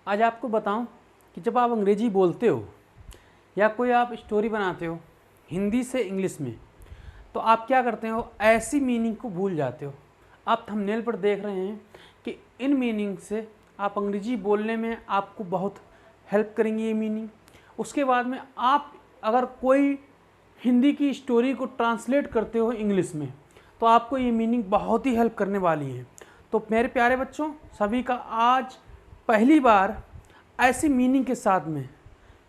आज आपको बताऊं कि जब आप अंग्रेजी बोलते हो या कोई आप स्टोरी बनाते हो हिंदी से इंग्लिश में, तो आप क्या करते हो, ऐसी मीनिंग को भूल जाते हो। आप थंबनेल पर देख रहे हैं कि इन मीनिंग से आप अंग्रेजी बोलने में आपको बहुत हेल्प करेंगी ये मीनिंग। उसके बाद में आप अगर कोई हिंदी की स्टोरी को ट्रांसलेट करते हो इंग्लिश में, तो आपको ये मीनिंग बहुत ही हेल्प करने वाली है। तो मेरे प्यारे बच्चों, सभी का आज पहली बार ऐसी मीनिंग के साथ में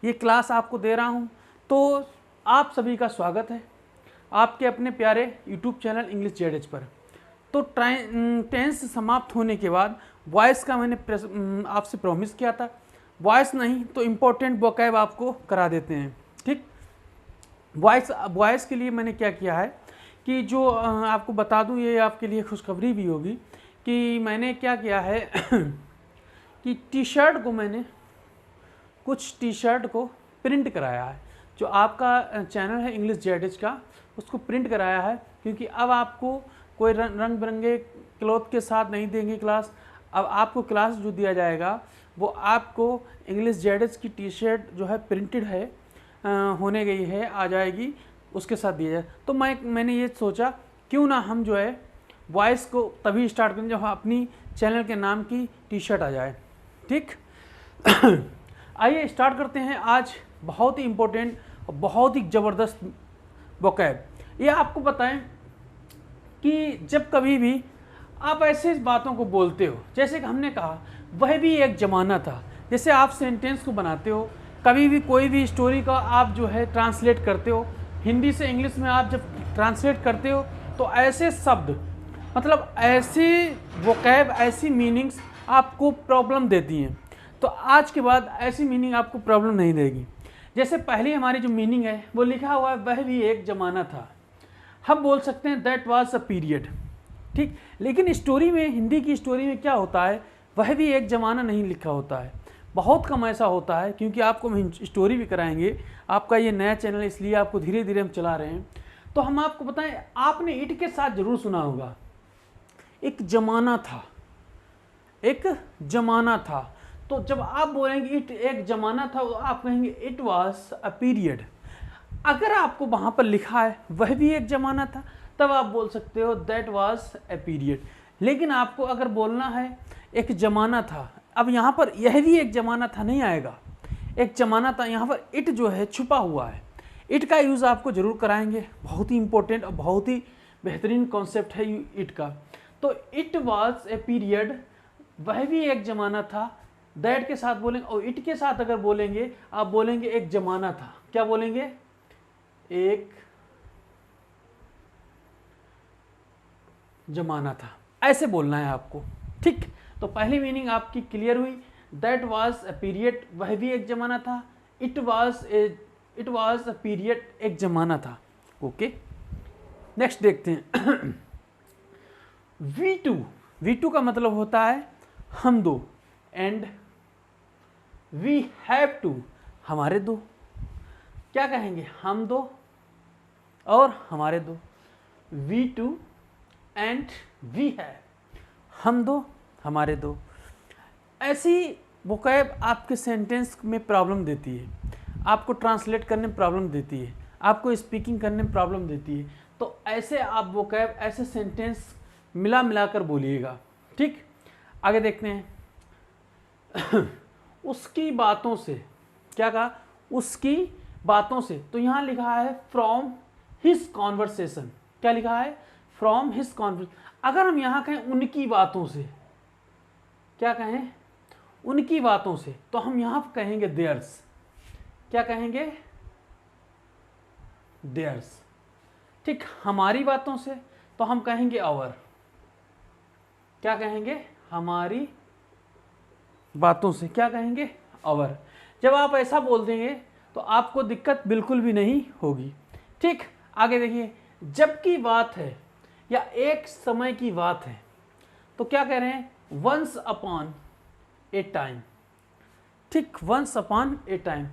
ये क्लास आपको दे रहा हूँ, तो आप सभी का स्वागत है आपके अपने प्यारे यूट्यूब चैनल इंग्लिश जेड पर। तो टेंस समाप्त होने के बाद वॉइस का मैंने आपसे प्रॉमिस किया था, वॉइस नहीं तो इम्पोर्टेंट वोकैब आपको करा देते हैं। ठीक, वॉइस के लिए मैंने क्या किया है कि जो आपको बता दूं, ये आपके लिए खुशखबरी भी होगी कि मैंने क्या किया है कि कुछ टी शर्ट को प्रिंट कराया है। जो आपका चैनल है इंग्लिश जेड का, उसको प्रिंट कराया है, क्योंकि अब आपको कोई रंग बिरंगे क्लॉथ के साथ नहीं देंगे क्लास। अब आपको क्लास जो दिया जाएगा वो आपको इंग्लिश जेड की टी शर्ट जो है प्रिंटेड है, होने गई है, आ जाएगी, उसके साथ दिया जाए। तो मैंने ये सोचा क्यों ना हम जो है वॉइस को तभी स्टार्ट करें जब अपनी चैनल के नाम की टी शर्ट आ जाए। ठीक आइए स्टार्ट करते हैं। आज बहुत ही इम्पोर्टेंट और बहुत ही ज़बरदस्त वोकैब। ये आपको बताएं कि जब कभी भी आप ऐसे बातों को बोलते हो, जैसे कि हमने कहा वह भी एक ज़माना था, जैसे आप सेंटेंस को बनाते हो, कभी भी कोई भी स्टोरी का आप जो है ट्रांसलेट करते हो हिंदी से इंग्लिश में, आप जब ट्रांसलेट करते हो तो ऐसे शब्द, मतलब ऐसे वोकैब, ऐसी मीनिंग्स आपको प्रॉब्लम देती हैं। तो आज के बाद ऐसी मीनिंग आपको प्रॉब्लम नहीं देगी। जैसे पहली हमारी जो मीनिंग है वो लिखा हुआ है वह भी एक ज़माना था, हम बोल सकते हैं दैट वाज अ पीरियड। ठीक, लेकिन स्टोरी में, हिंदी की स्टोरी में क्या होता है, वह भी एक ज़माना नहीं लिखा होता है। बहुत कम ऐसा होता है, क्योंकि आपको हम स्टोरी भी कराएंगे। आपका ये नया चैनल इसलिए आपको धीरे धीरे हम चला रहे हैं। तो हम आपको बताएं, आपने इट के साथ ज़रूर सुना होगा, एक ज़माना था, एक ज़माना था। तो जब आप बोलेंगे इट एक ज़माना था, तो आप कहेंगे इट वाज अ पीरियड। अगर आपको वहाँ पर लिखा है वह भी एक ज़माना था, तब आप बोल सकते हो दैट वाज ए पीरियड। लेकिन आपको अगर बोलना है एक ज़माना था, अब यहाँ पर यह भी एक ज़माना था नहीं आएगा, एक ज़माना था, यहाँ पर इट जो है छुपा हुआ है। इट का यूज़ आपको ज़रूर कराएंगे, बहुत ही इंपॉर्टेंट और बहुत ही बेहतरीन कॉन्सेप्ट है इट का। तो इट वाज ए पीरियड, वह भी एक ज़माना था। दैट के साथ बोलेंगे, और इट के साथ अगर बोलेंगे, आप बोलेंगे एक ज़माना था। क्या बोलेंगे? एक ज़माना था, ऐसे बोलना है आपको। ठीक, तो पहली मीनिंग आपकी क्लियर हुई। दैट वाज अ पीरियड, वह भी एक ज़माना था। इट वाज अ पीरियड, एक ज़माना था। ओके, नेक्स्ट देखते हैं। V2 का मतलब होता है हम दो, एंड वी हैव टू, हमारे दो। क्या कहेंगे? हम दो और हमारे दो। V2 एंड वी हैव, हम दो हमारे दो। ऐसी वोकैब आपके सेंटेंस में प्रॉब्लम देती है, आपको ट्रांसलेट करने में प्रॉब्लम देती है, आपको स्पीकिंग करने में प्रॉब्लम देती है। तो ऐसे आप वोकैब, ऐसे सेंटेंस मिला कर बोलिएगा। ठीक, आगे देखते हैं। उसकी बातों से, क्या कहा? उसकी बातों से। तो यहाँ लिखा है फ्रॉम हिज कॉन्वर्सेशन। क्या लिखा है? From his conversation. अगर हम यहाँ कहें उनकी बातों से, क्या कहें? उनकी बातों से, तो हम यहाँ पर कहेंगे देयर्स। क्या कहेंगे? देयर्स। ठीक, हमारी बातों से तो हम कहेंगे आवर। क्या कहेंगे? हमारी बातों से क्या कहेंगे? आवर। जब आप ऐसा बोल देंगे तो आपको दिक्कत बिल्कुल भी नहीं होगी। ठीक, आगे देखिए, जब की बात है या एक समय की बात है, तो क्या कह रहे हैं? Once upon a time. ठीक, वंस अपॉन ए टाइम,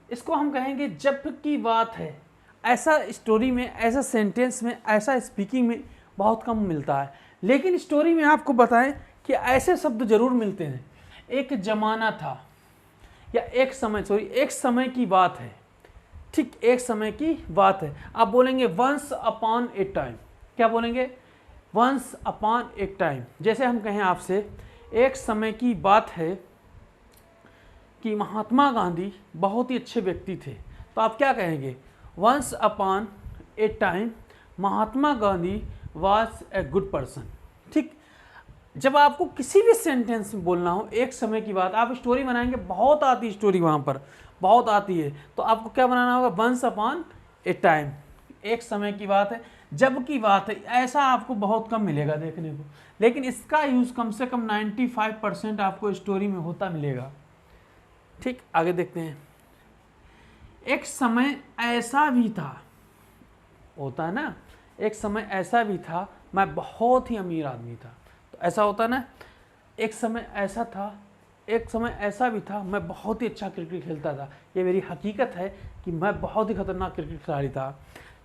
इसको हम कहेंगे जब की बात है। ऐसा स्टोरी में, ऐसा सेंटेंस में, ऐसा स्पीकिंग में बहुत कम मिलता है, लेकिन स्टोरी में आपको बताएं कि ऐसे शब्द जरूर मिलते हैं। एक ज़माना था, या एक समय, सॉरी एक समय की बात है, ठीक, एक समय की बात है। आप बोलेंगे वंस अपॉन ए टाइम, क्या बोलेंगे, वंस अपॉन ए टाइम। जैसे हम कहें आपसे एक समय की बात है कि महात्मा गांधी बहुत ही अच्छे व्यक्ति थे, तो आप क्या कहेंगे, once upon a time Mahatma Gandhi was a good person. ठीक, जब आपको किसी भी सेंटेंस में बोलना हो एक समय की बात, आप स्टोरी बनाएंगे, बहुत आती है स्टोरी, वहाँ पर बहुत आती है, तो आपको क्या बनाना होगा, वंस अपॉन ए टाइम, एक समय की बात है, जब की बात है। ऐसा आपको बहुत कम मिलेगा देखने को, लेकिन इसका यूज़ कम से कम 95% आपको स्टोरी में होता मिलेगा। ठीक, आगे देखते हैं। एक समय ऐसा भी था, होता है ना, एक समय ऐसा भी था मैं बहुत ही अमीर आदमी था, तो ऐसा होता है ना, एक समय ऐसा था, एक समय ऐसा भी था मैं बहुत ही अच्छा क्रिकेट खेलता था, ये मेरी हकीकत है कि मैं बहुत ही खतरनाक क्रिकेट खिलाड़ी था।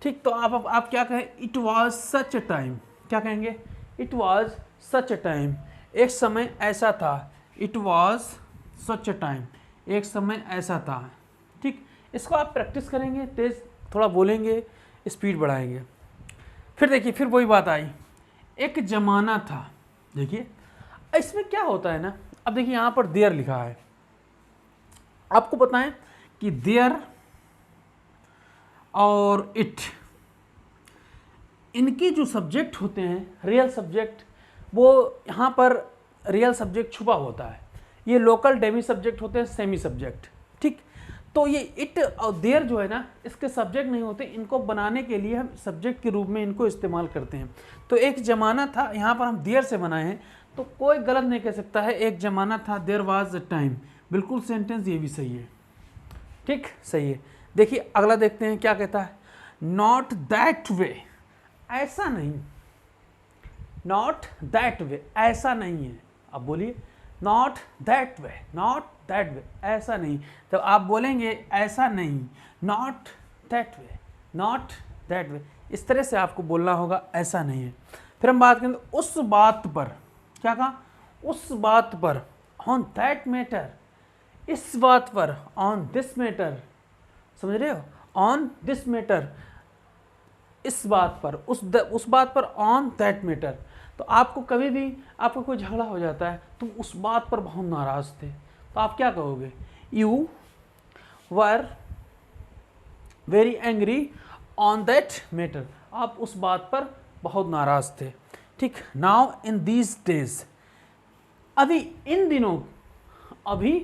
ठीक, तो आप क्या कहें, it was such A time, क्या कहेंगे, it was such A time, एक समय ऐसा था, it was such A time, एक समय ऐसा था। ठीक, इसको आप प्रैक्टिस करेंगे, तेज थोड़ा बोलेंगे, स्पीड बढ़ाएंगे। फिर देखिए, फिर वही बात आई, एक ज़माना था। देखिए इसमें क्या होता है ना, अब देखिए यहाँ पर देयर लिखा है, आपको बताएं कि देयर और इट, इनके जो सब्जेक्ट होते हैं, रियल सब्जेक्ट, वो यहाँ पर रियल सब्जेक्ट छुपा होता है, ये लोकल डेमी सब्जेक्ट होते हैं, सेमी सब्जेक्ट। ठीक, तो ये इट और देयर जो है ना, इसके सब्जेक्ट नहीं होते, इनको बनाने के लिए हम सब्जेक्ट के रूप में इनको इस्तेमाल करते हैं। तो एक ज़माना था, यहाँ पर हम देयर से बनाए हैं, तो कोई गलत नहीं कह सकता है, एक ज़माना था, देयर वाज अ टाइम, बिल्कुल सेंटेंस ये भी सही है। ठीक, सही है। देखिए अगला देखते हैं क्या कहता है, नॉट दैट वे, ऐसा नहीं, नॉट दैट वे, ऐसा नहीं है। अब बोलिए, not that way, not that way, ऐसा नहीं। तो आप बोलेंगे ऐसा नहीं, not that way, not that way, इस तरह से आपको बोलना होगा, ऐसा नहीं है। फिर हम बात करें उस बात पर, क्या कहा, उस बात पर, ऑन दैट मैटर, इस बात पर, ऑन दिस मैटर, समझ रहे हो, ऑन दिस मैटर, इस बात पर, उस बात पर, ऑन दैट मैटर। तो आपको कभी भी आपका कोई झगड़ा हो जाता है, तुम उस बात पर बहुत नाराज थे, तो आप क्या कहोगे, you were very angry on that matter, आप उस बात पर बहुत नाराज थे। ठीक, नाउ इन दीज डेज, अभी इन दिनों, अभी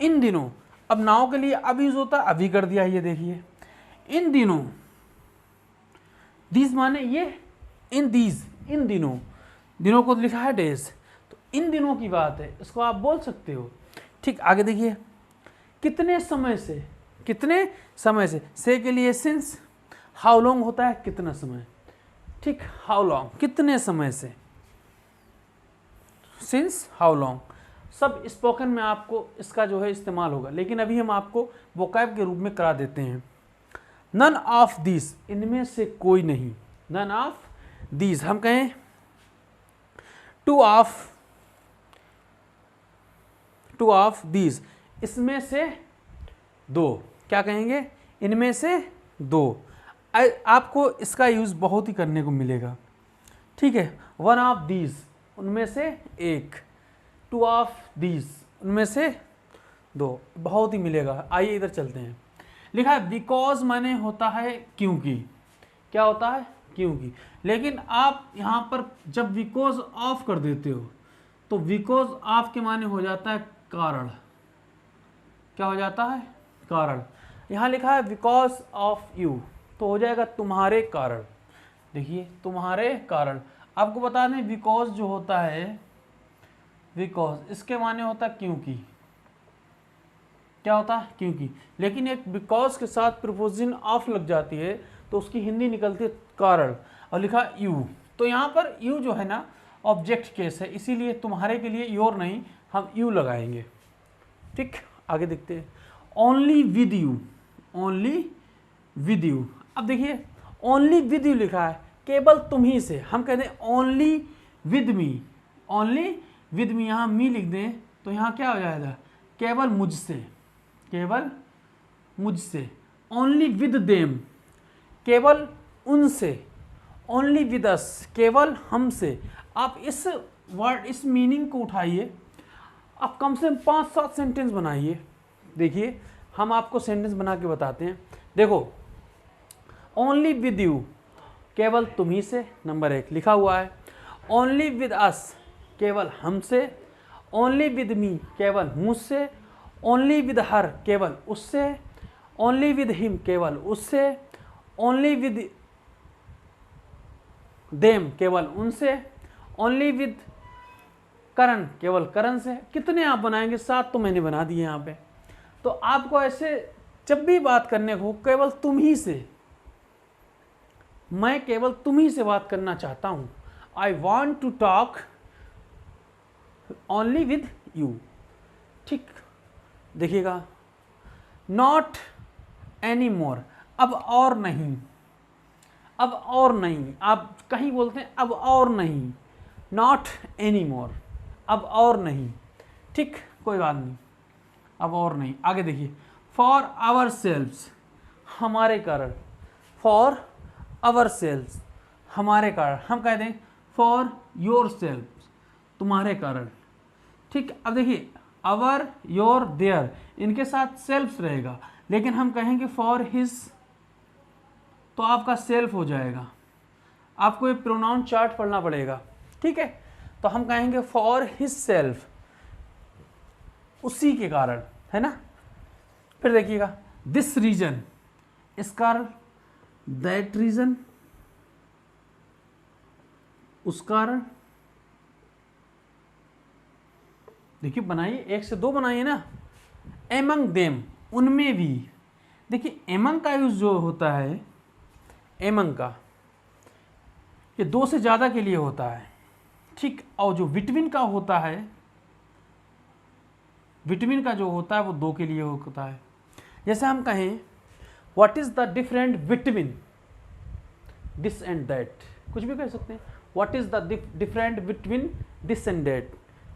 इन दिनों, अब नाउ के लिए अब यूज होता है, अभी कर दिया, ये देखिए, इन दिनों, दीज माने ये, इन दीज, इन दिनों, दिनों को लिखा है डेज, तो इन दिनों की बात है, इसको आप बोल सकते हो। ठीक, आगे देखिए, कितने समय से, कितने समय से के लिए सिंस, हाउ लॉन्ग होता है कितना समय। ठीक, हाउ लॉन्ग, कितने समय से, सिंस हाउ लॉन्ग, सब स्पोकन में आपको इसका जो है इस्तेमाल होगा, लेकिन अभी हम आपको वोकैब के रूप में करा देते हैं। नन ऑफ दिस, इनमें से कोई नहीं, नन ऑफ दिस, हम कहें टू ऑफ दिस, इसमें से दो, क्या कहेंगे, इनमें से दो। आपको इसका यूज़ बहुत ही करने को मिलेगा। ठीक है, वन ऑफ दीज, उनमें से एक, टू ऑफ दीज, उनमें से दो, बहुत ही मिलेगा। आइए इधर चलते हैं, लिखा है बिकॉज माने होता है क्योंकि, क्या होता है, क्योंकि, लेकिन आप यहाँ पर जब बिकॉज ऑफ कर देते हो तो बिकॉज ऑफ के माने हो जाता है कारण, क्या हो जाता है, कारण। यहाँ लिखा है बिकॉज ऑफ यू, तो हो जाएगा तुम्हारे कारण। देखिए तुम्हारे कारण, आपको बता दें बिकॉज जो होता है, बिकॉज इसके माने होता है क्योंकि, क्या होता है, क्योंकि, लेकिन एक बिकॉज के साथ प्रीपोजिशन ऑफ लग जाती है तो उसकी हिंदी निकलती है कारण, और लिखा यू, तो यहाँ पर यू जो है ना ऑब्जेक्ट केस है, इसीलिए तुम्हारे के लिए योर नहीं, हम यू लगाएंगे। ठीक, आगे देखते हैं, only with you, only with you. अब देखिए ओनली विद यू लिखा है, केवल तुम ही से, हम कहते हैं only with me, only with me, यहाँ मी लिख दें तो यहाँ क्या हो जाएगा, केवल मुझसे, केवल मुझसे, ओनली विद देम, केवल उनसे, ओनली विद अस, केवल हमसे। आप इस वर्ड, इस मीनिंग को उठाइए, आप कम से कम 5-7 सेंटेंस बनाइए। देखिए हम आपको सेंटेंस बना के बताते हैं। देखो, ओनली विद यू, केवल तुम्ही से, नंबर 1 लिखा हुआ है। ओनली विद अस, केवल हमसे। ओनली विद मी, केवल मुझसे। ओनली विद हर, केवल उससे। ओनली विद हिम, केवल उससे। ओनली विद देम, केवल उनसे। ओनली विद करण, केवल करण से। कितने आप बनाएंगे? 7 तो मैंने बना दिए यहाँ पे। तो आपको ऐसे जब भी बात करने को, केवल तुम ही से, मैं केवल तुम ही से बात करना चाहता हूँ। I want to talk only with you. ठीक, देखिएगा, नॉट एनी मोर, अब और नहीं, अब और नहीं। आप कहीं बोलते हैं अब और नहीं, नॉट एनी मोर, अब और नहीं। ठीक, कोई बात नहीं, अब और नहीं। आगे देखिए, फॉर आवर सेल्व्स, हमारे कारण। फॉर आवर सेल्व्स, हमारे कारण। हम कह दें फॉर योर सेल्व्स, तुम्हारे कारण। ठीक, अब देखिए, अवर, योर, देयर, इनके साथ सेल्फ्स रहेगा, लेकिन हम कहेंगे फॉर हिज, तो आपका सेल्फ हो जाएगा। आपको ये प्रोनाउन चार्ट पढ़ना पड़ेगा। ठीक है, तो हम कहेंगे फॉर हिज सेल्फ, उसी के कारण, है ना। फिर देखिएगा, दिस रीजन, इस कारण। दैट रीजन, उस कारण। देखिए बनाइए, 1 से 2 बनाइए ना। एमंग देम, उनमें भी। देखिए एमंग का यूज जो होता है, एमंग का, ये 2 से ज़्यादा के लिए होता है। ठीक, और जो बिटवीन का होता है, बिटवीन का जो होता है वो 2 के लिए होता है। जैसे हम कहें what is the different between this and that, कुछ भी कह सकते हैं। What is the different between this and that,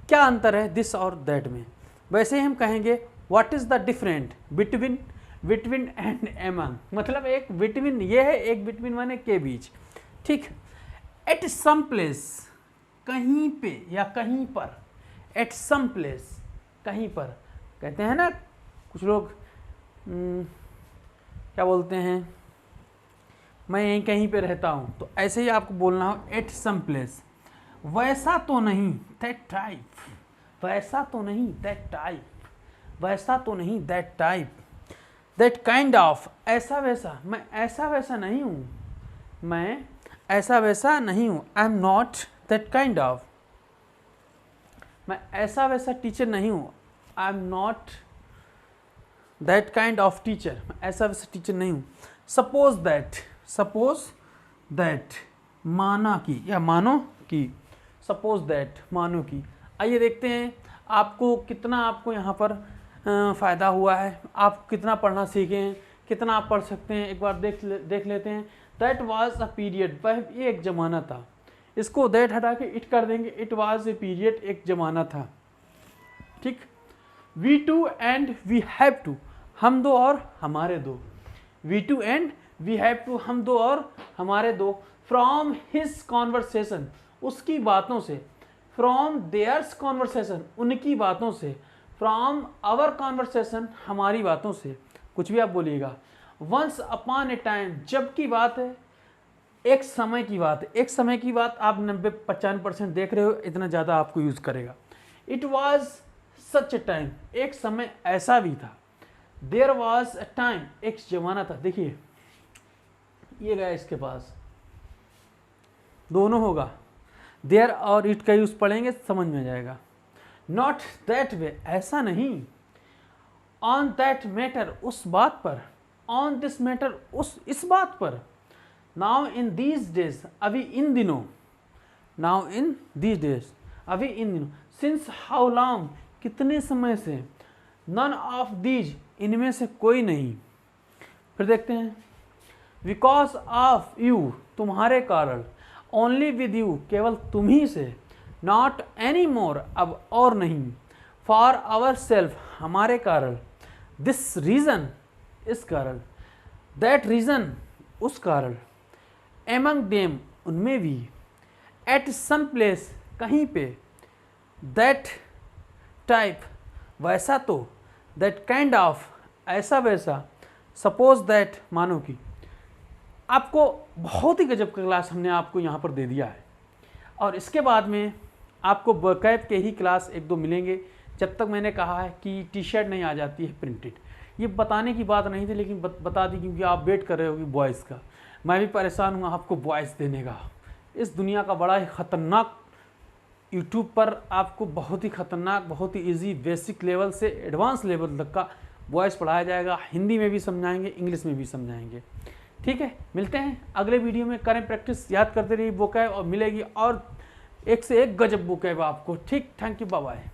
क्या अंतर है दिस और दैट में। वैसे ही हम कहेंगे what is the different between, between and among, मतलब एक बिटवीन ये है, एक बिटवीन माने के बीच। ठीक, एट सम प्लेस, कहीं पे या कहीं पर। एट सम प्लेस, कहीं पर। कहते हैं ना कुछ लोग, क्या बोलते हैं, मैं यहीं कहीं पे रहता हूँ, तो ऐसे ही आपको बोलना हो, एट सम प्लेस। वैसा तो नहीं, दैट टाइप, वैसा तो नहीं, दैट टाइप, वैसा तो नहीं, that type. That kind of, ऐसा वैसा, मैं ऐसा वैसा नहीं हूँ, मैं ऐसा वैसा नहीं हूँ। I am not that kind of, मैं ऐसा वैसा टीचर नहीं हूँ। I am not that kind of teacher, मैं ऐसा वैसा टीचर नहीं हूँ। सपोज दैट, सपोज दैट, माना कि या मानो कि। सपोज दैट, मानो कि। आइए देखते हैं आपको कितना, आपको यहाँ पर फ़ायदा हुआ है, आप कितना पढ़ना सीखे हैं, कितना आप पढ़ सकते हैं। एक बार देख लेते हैं। दैट वाज अ पीरियड, वह एक ज़माना था। इसको दैट हटा के इट कर देंगे, इट वाज ए पीरियड, एक ज़माना था। ठीक, we two and we have two, हम दो और हमारे दो। We two and we have two, हम दो और हमारे दो। फ्रॉम हिज कॉन्वर्सेशन, उसकी बातों से। फ्रॉम देयर्स कॉन्वर्सेशन, उनकी बातों से। फ्रॉम आवर कॉन्वर्सेशन, हमारी बातों से। कुछ भी आप बोलिएगा। वंस अपॉन ए टाइम, जब की बात है, एक समय की बात है। एक समय की बात आप 90-95% देख रहे हो, इतना ज़्यादा आपको यूज़ करेगा। It was such A time, एक समय ऐसा भी था। देयर वॉज ए टाइम, एक जमाना था। देखिए ये गया इसके पास, दोनों होगा। देयर और इट का यूज़ पढ़ेंगे समझ में आ जाएगा। नॉट दैट वे, ऐसा नहीं। ऑन दैट मैटर, उस बात पर। ऑन दिस मैटर, उस इस बात पर। नाउ इन दीज डेज, अभी इन दिनों। नाउ इन दीज डेज, अभी इन दिनों। सिंस हाउ लॉन्ग, कितने समय से। नन ऑफ दीज, इनमें से कोई नहीं। फिर देखते हैं। बिकॉज ऑफ यू, तुम्हारे कारण। ओनली विद यू, केवल तुम ही से। नॉट एनी मोर, अब और नहीं। फॉर आवर सेल्फ, हमारे कारण। दिस रीज़न इस कारण, दैट रीज़न उस कारण, एमंग देम उनमें भी, एट सम प्लेस कहीं पे, दैट टाइप वैसा तो, दैट काइंड ऑफ ऐसा वैसा, सपोज दैट मानो कि। आपको बहुत ही गजब का क्लास हमने आपको यहाँ पर दे दिया है, और इसके बाद में आपको वर्कैप के ही क्लास एक दो मिलेंगे। जब तक मैंने कहा है कि टी शर्ट नहीं आ जाती है प्रिंटेड, ये बताने की बात नहीं थी, लेकिन बता दी क्योंकि आप वेट कर रहे हो कि वॉइस का। मैं भी परेशान हूँ आपको वॉइस देने का। इस दुनिया का बड़ा ही ख़तरनाक यूट्यूब पर आपको बहुत ही ख़तरनाक, बहुत ही इजी बेसिक लेवल से एडवांस लेवल तक का वॉइस पढ़ाया जाएगा। हिंदी में भी समझाएंगे, इंग्लिश में भी समझाएंगे। ठीक है, मिलते हैं अगले वीडियो में। करें प्रैक्टिस, याद करते रहिए वोकैब, और मिलेगी और एक से एक गजब वोकैब आपको। ठीक, थैंक यू, बाय बाय।